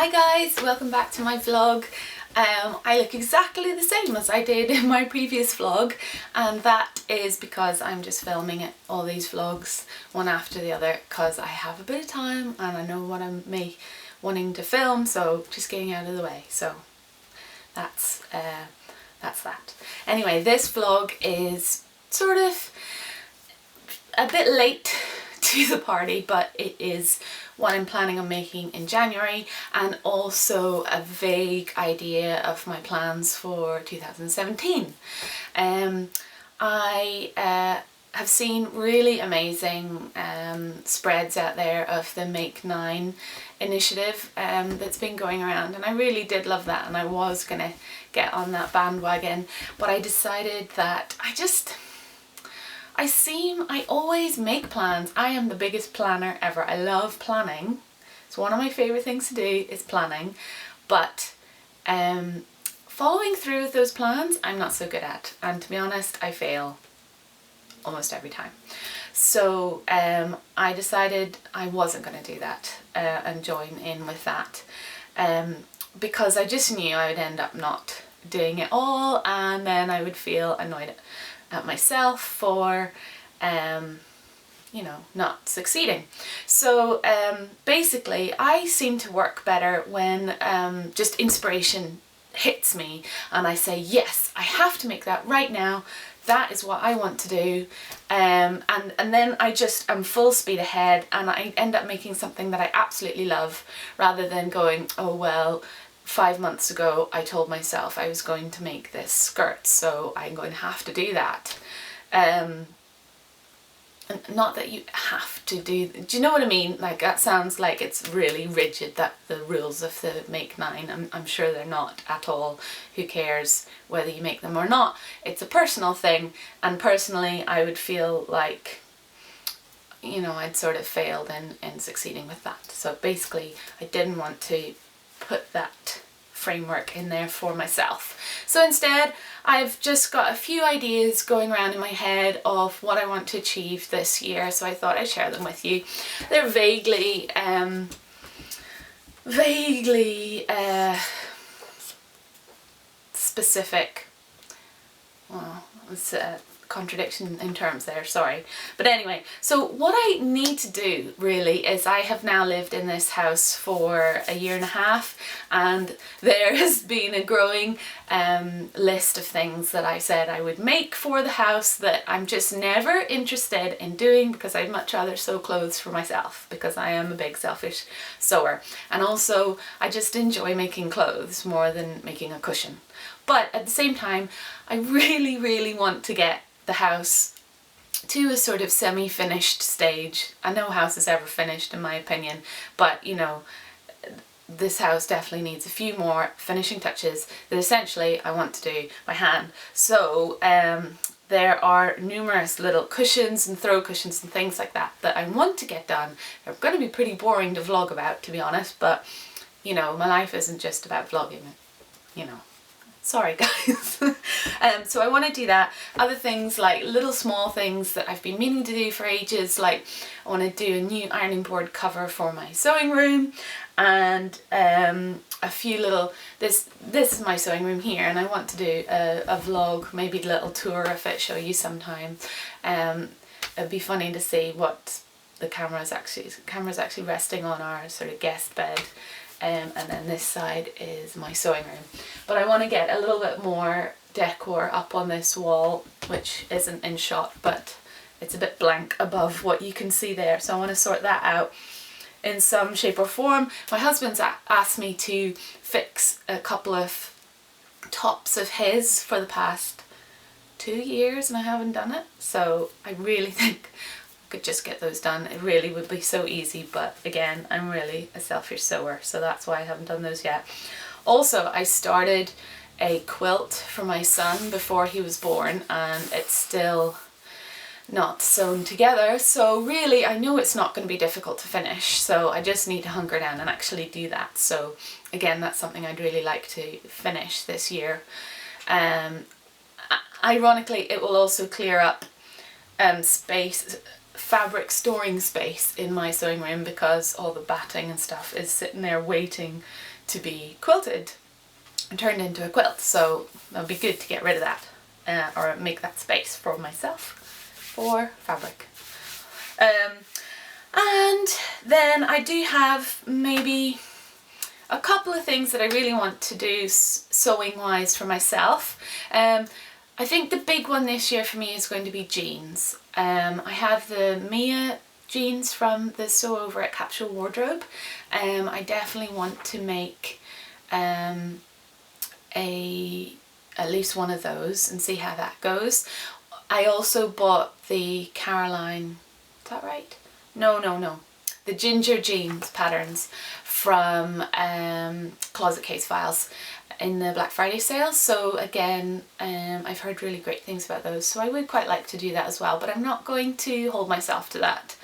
Hi guys, welcome back to my vlog. I look exactly the same as I did in my previous vlog, and that is because I'm just filming all these vlogs one after the other because I have a bit of time and I know what I'm wanting to film, so just getting out of the way. So that's that. Anyway, this vlog is sort of a bit late to the party, but it is what I'm planning on making in January, and also a vague idea of my plans for 2017. I have seen really amazing spreads out there of the Make 9 initiative that's been going around, and I really did love that, and I was gonna get on that bandwagon, but I decided that I always make plans. I am the biggest planner ever. I love planning. It's one of my favourite things to do is planning, but following through with those plans I'm not so good at, and to be honest I fail almost every time. So I decided I wasn't going to do that and join in with that because I just knew I would end up not doing it all, and then I would feel annoyed at myself for you know, not succeeding. So basically I seem to work better when just inspiration hits me and I say, yes, I have to make that right now, that is what I want to do, and then I just am full speed ahead and I end up making something that I absolutely love, rather than going, oh well, 5 months ago I told myself I was going to make this skirt, so I'm going to have to do that. Not that you have to do you know what I mean? Like, that sounds like it's really rigid, that the rules of the Make 9. I'm sure they're not at all. Who cares whether you make them or not? It's a personal thing, and personally I would feel like, you know, I'd sort of failed in succeeding with that. So basically I didn't want to put that framework in there for myself. So instead I've just got a few ideas going around in my head of what I want to achieve this year, so I thought I'd share them with you. They're vaguely specific. Well, it's a contradiction in terms there, sorry. But anyway, so what I need to do really is, I have now lived in this house for a year and a half, and there has been a growing list of things that I said I would make for the house that I'm just never interested in doing, because I'd much rather sew clothes for myself, because I am a big selfish sewer, and also I just enjoy making clothes more than making a cushion. But at the same time I really want to get the house to a sort of semi-finished stage. No house is ever finished in my opinion, but you know, this house definitely needs a few more finishing touches that essentially I want to do by hand. So there are numerous little cushions and throw cushions and things like that that I want to get done. They're going to be pretty boring to vlog about, to be honest, but you know, my life isn't just about vlogging, you know. Sorry guys. So I want to do that. Other things, like little small things that I've been meaning to do for ages, like I want to do a new ironing board cover for my sewing room, and a few little, this is my sewing room here, and I want to do a vlog, maybe a little tour of it, show you sometime. It'd be funny to see what the camera's actually resting on, our sort of guest bed. And then this side is my sewing room. But I want to get a little bit more decor up on this wall, which isn't in shot, but it's a bit blank above what you can see there. So I want to sort that out in some shape or form. My husband's asked me to fix a couple of tops of his for the past 2 years, and I haven't done it. So I really think could just get those done. It really would be so easy, but again, I'm really a selfish sewer, so that's why I haven't done those yet. Also, I started a quilt for my son before he was born, and it's still not sewn together, so really I know it's not going to be difficult to finish, so I just need to hunker down and actually do that. So again, that's something I'd really like to finish this year. Ironically, it will also clear up fabric storing space in my sewing room, because all the batting and stuff is sitting there waiting to be quilted and turned into a quilt. So it'll be good to get rid of that or make that space for myself for fabric. And then I do have maybe a couple of things that I really want to do sewing wise for myself. I think the big one this year for me is going to be jeans. I have the Mia jeans from the Sew Over at Capsule Wardrobe. I definitely want to make at least one of those and see how that goes. I also bought the Caroline, is that right? No. The ginger jeans patterns from Closet Case Files in the Black Friday sale. So again, I've heard really great things about those. So I would quite like to do that as well, but I'm not going to hold myself to that.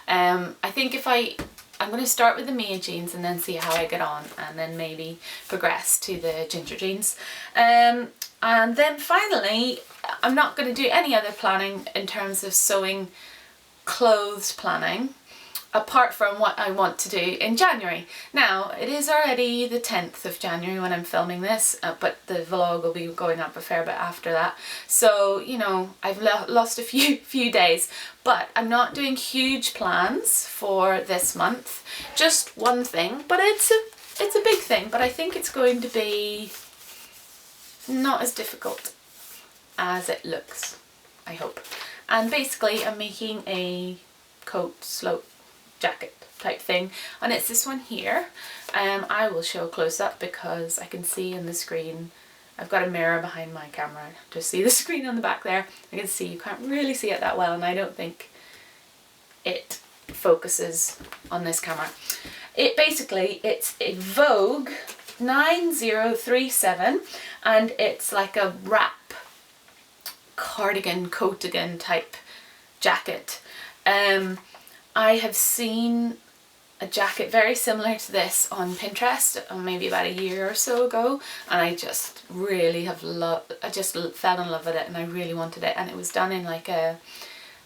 I think I'm going to start with the Mia jeans and then see how I get on, and then maybe progress to the ginger jeans. And then finally, I'm not going to do any other planning in terms of sewing clothes planning, apart from what I want to do in January. Now, it is already the 10th of January when I'm filming this, but the vlog will be going up a fair bit after that. So, you know, I've lost a few days, but I'm not doing huge plans for this month. Just one thing, but it's a big thing, but I think it's going to be not as difficult as it looks, I hope. And basically I'm making a coat slope jacket type thing, and it's this one here. I will show close up because I can see in the screen, I've got a mirror behind my camera, just see the screen on the back there. I can see, you can't really see it that well, and I don't think it focuses on this camera. It's a Vogue 9037, and it's like a wrap cardigan, coatigan type jacket. I have seen a jacket very similar to this on Pinterest maybe about a year or so ago, and I just really I just fell in love with it, and I really wanted it, and it was done in like a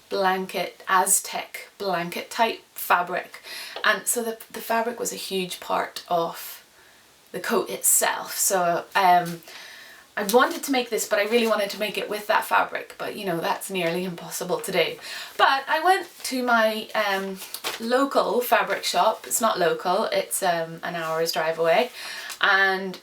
blanket, Aztec blanket type fabric, and so the fabric was a huge part of the coat itself. So I wanted to make this, but I really wanted to make it with that fabric, but you know, that's nearly impossible to do. But I went to my local fabric shop. It's not local, it's an hour's drive away, and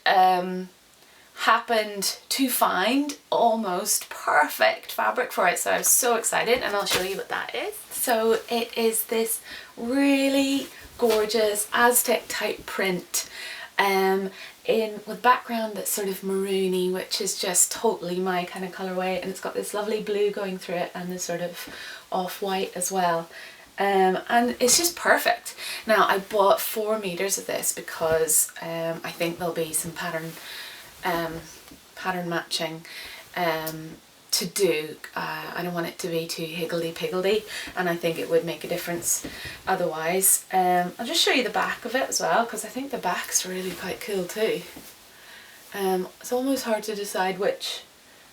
happened to find almost perfect fabric for it. So I was so excited, and I'll show you what that is. So it is this really gorgeous Aztec type print with background that's sort of maroony, which is just totally my kind of colourway, and it's got this lovely blue going through it and this sort of off-white as well, and it's just perfect. Now I bought 4 meters of this because I think there'll be some pattern matching to do. I don't want it to be too higgledy-piggledy, and I think it would make a difference otherwise. I'll just show you the back of it as well, because I think the back's really quite cool too. It's almost hard to decide which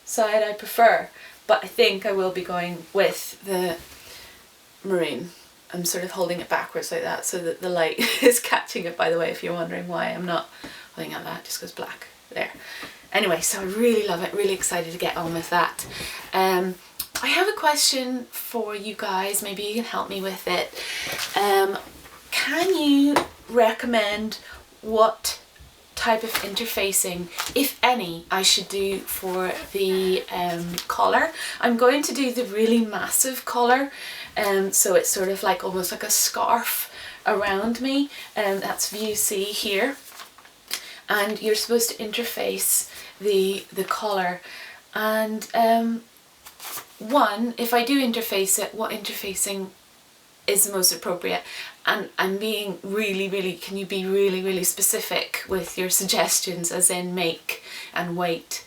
side I prefer, but I think I will be going with the maroon. I'm sort of holding it backwards like that so that the light is catching it, by the way, if you're wondering why I'm not holding it like that, just goes black there. Anyway, so I really love it, really excited to get on with that. I have a question for you guys, maybe you can help me with it. Can you recommend what type of interfacing, if any, I should do for the collar? I'm going to do the really massive collar, so it's sort of like almost like a scarf around me, and that's view C here. And you're supposed to interface the collar, and one, if I do interface it, what interfacing is the most appropriate? And I'm being really, can you be really specific with your suggestions, as in make and weight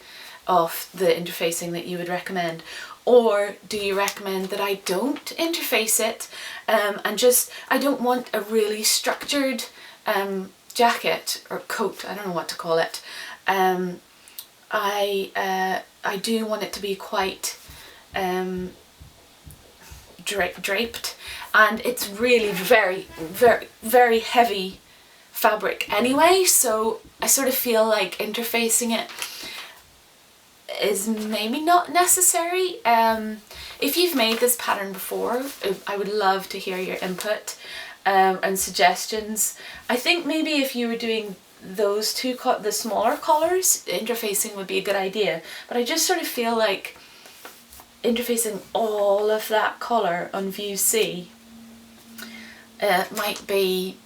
of the interfacing that you would recommend? Or do you recommend that I don't interface it, and just, I don't want a really structured jacket or coat, I don't know what to call it. I do want it to be quite draped, and it's really very heavy fabric anyway, so I sort of feel like interfacing it is maybe not necessary. If you've made this pattern before, I would love to hear your input and suggestions. I think maybe if you were doing those two, the smaller collars, interfacing would be a good idea, but I just sort of feel like interfacing all of that collar on view C might be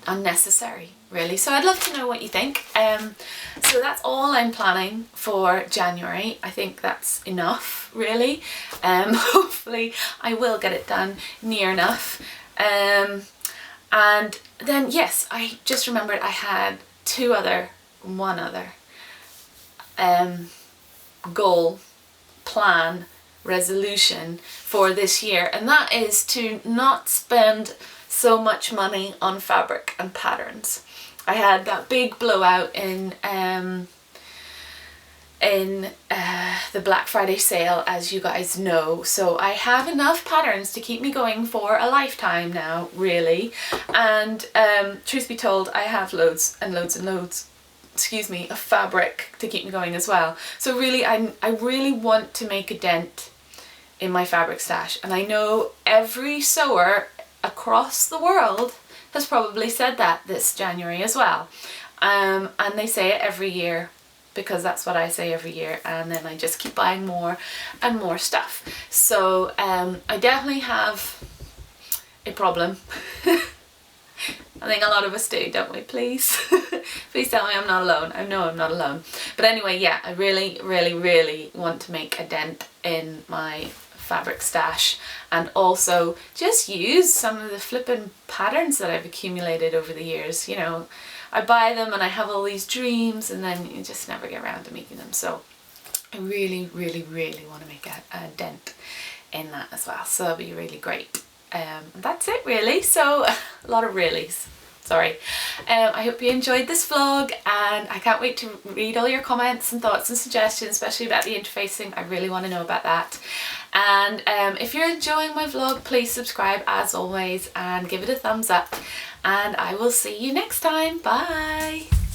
unnecessary, really. So I'd love to know what you think. So that's all I'm planning for January. I think that's enough, really. Hopefully I will get it done near enough. And then, yes, I just remembered I had one other goal, plan, resolution for this year, and that is to not spend so much money on fabric and patterns. I had that big blowout in the Black Friday sale, as you guys know, so I have enough patterns to keep me going for a lifetime now, really. And truth be told, I have loads and loads and loads, excuse me, of fabric to keep me going as well. So really, I really want to make a dent in my fabric stash, and I know every sewer across the world has probably said that this January as well, and they say it every year, because that's what I say every year, and then I just keep buying more and more stuff. So I definitely have a problem. I think a lot of us do, don't we? Please please tell me I'm not alone. I know I'm not alone. But anyway, yeah, I really, really, really want to make a dent in my fabric stash, and also just use some of the flippin' patterns that I've accumulated over the years. You know, I buy them and I have all these dreams, and then you just never get around to making them. So I really, really, really want to make a dent in that as well. So that'll be really great. That's it, really. So a lot of reallys. Sorry. I hope you enjoyed this vlog, and I can't wait to read all your comments and thoughts and suggestions, especially about the interfacing. I really want to know about that. And if you're enjoying my vlog, please subscribe as always and give it a thumbs up, and I will see you next time. Bye!